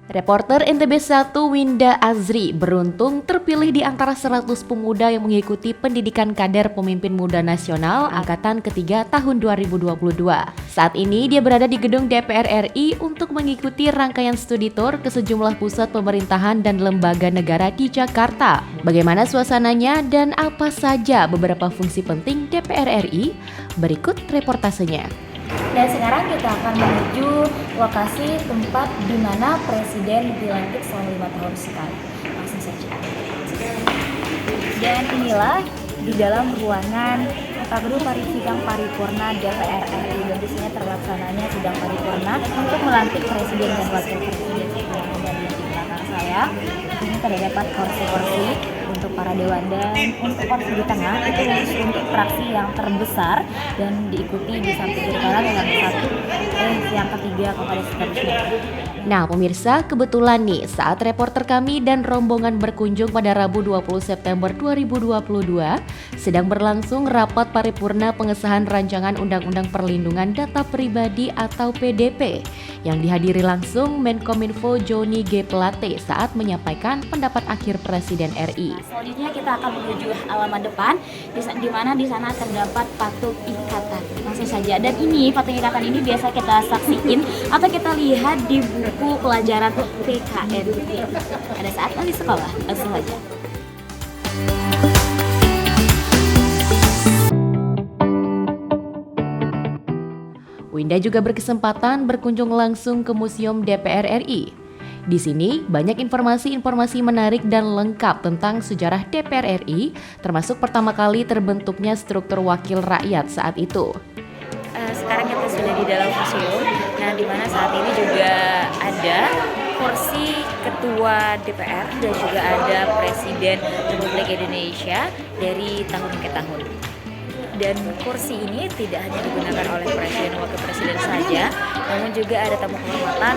Reporter NTB 1 Winda Azri beruntung terpilih di antara 100 pemuda yang mengikuti pendidikan kader pemimpin muda nasional angkatan ketiga tahun 2022. Saat ini dia berada di gedung DPR RI untuk mengikuti rangkaian studi tour ke sejumlah pusat pemerintahan dan lembaga negara di Jakarta. Bagaimana suasananya dan apa saja beberapa fungsi penting DPR RI? Berikut reportasenya. Dan sekarang kita akan menuju lokasi tempat di mana Presiden dilantik selama 5 tahun sekali. Langsung saja. Dan inilah di dalam ruangan gedung sidang paripurna DPR RI. Dan di sini terlaksananya sidang paripurna untuk melantik Presiden dan Wakil Presiden. Dan di belakang saya ini terdapat kursi-kursi untuk para dewan, dan untuk kursi di tengah itu khusus untuk fraksi yang terbesar dan diikuti di samping kiri kanan yang satu yang ketiga kepada seterusnya. Nah pemirsa, kebetulan nih saat reporter kami dan rombongan berkunjung pada Rabu 20 September 2022 sedang berlangsung rapat paripurna pengesahan rancangan Undang-Undang Perlindungan Data Pribadi atau PDP yang dihadiri langsung Menkominfo Johnny G. Plate saat menyampaikan pendapat akhir Presiden RI. Selanjutnya kita akan menuju halaman depan di mana di sana terdapat patung ikatan. Langsung saja. Dan ini patung ikatan ini biasa kita saksiin atau kita lihat di buku pelajaran PKN pada saat masih sekolah. Langsung saja. Winda juga berkesempatan berkunjung langsung ke Museum DPR RI. Di sini banyak informasi-informasi menarik dan lengkap tentang sejarah DPR RI, termasuk pertama kali terbentuknya struktur wakil rakyat saat itu. Sekarang kita sudah di dalam museum, nah di mana saat ini juga ada kursi ketua DPR dan juga ada Presiden Republik Indonesia dari tahun ke tahun. Dan kursi ini tidak hanya digunakan oleh Presiden dan Wakil Presiden saja, namun juga ada tamu kehormatan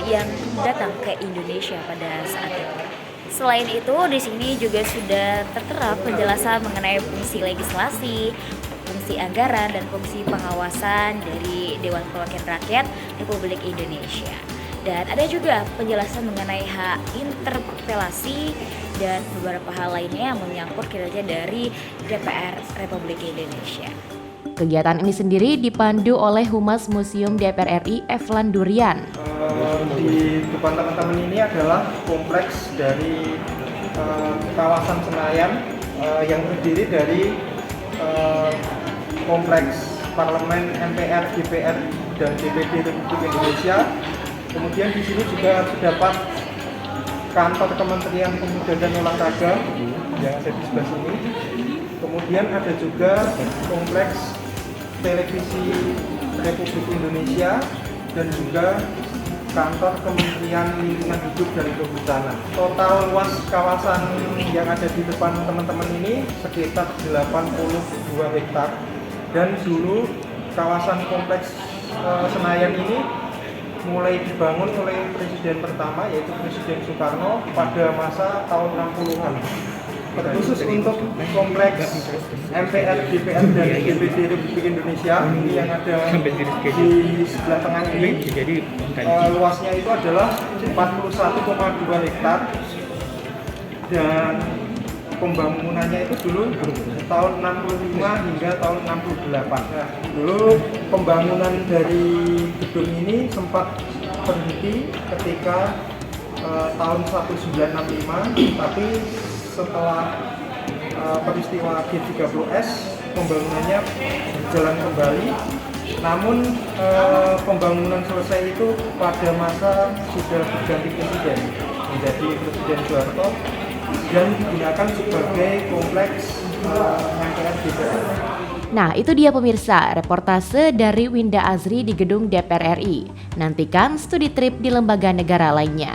yang datang ke Indonesia pada saat itu. Selain itu, di sini juga sudah tertera penjelasan mengenai fungsi legislasi, fungsi anggaran, dan fungsi pengawasan dari Dewan Perwakilan Rakyat Republik Indonesia. Dan ada juga penjelasan mengenai hak interpelasi dan beberapa hal lainnya yang menyangkut kinerja dari DPR Republik Indonesia. Kegiatan ini sendiri dipandu oleh Humas Museum DPR RI Eflan Durian. Di depan teman-teman ini adalah kompleks dari kawasan Senayan yang terdiri dari kompleks Parlemen, MPR, DPR, dan DPD Republik Indonesia. Kemudian di sini juga terdapat kantor Kementerian Pemuda dan Olahraga yang ada di sebelah sini. Kemudian ada juga kompleks Televisi Republik Indonesia dan juga kantor Kementerian Lingkungan Hidup dan Kehutanan. Total luas kawasan yang ada di depan teman-teman ini sekitar 82 hektar. Dan dulu kawasan kompleks Senayan ini mulai dibangun oleh Presiden pertama yaitu Presiden Soekarno pada masa tahun 60-an. Khusus untuk kompleks MPR, DPR, dan DPD Republik Indonesia ini yang ada di sebelah tengah ini, luasnya itu adalah 41,2 hektar dan pembangunannya itu dulu tahun 65 hingga tahun 68. Nah, dulu pembangunan dari gedung ini sempat berhenti ketika tahun 1965, tapi setelah peristiwa G30S pembangunannya berjalan kembali. Namun pembangunan selesai itu pada masa sudah berganti presiden menjadi Presiden Soeharto dan digunakan sebagai kompleks MPR DPR. Nah itu dia pemirsa, reportase dari Winda Azri di gedung DPR RI. Nantikan studi trip di lembaga negara lainnya.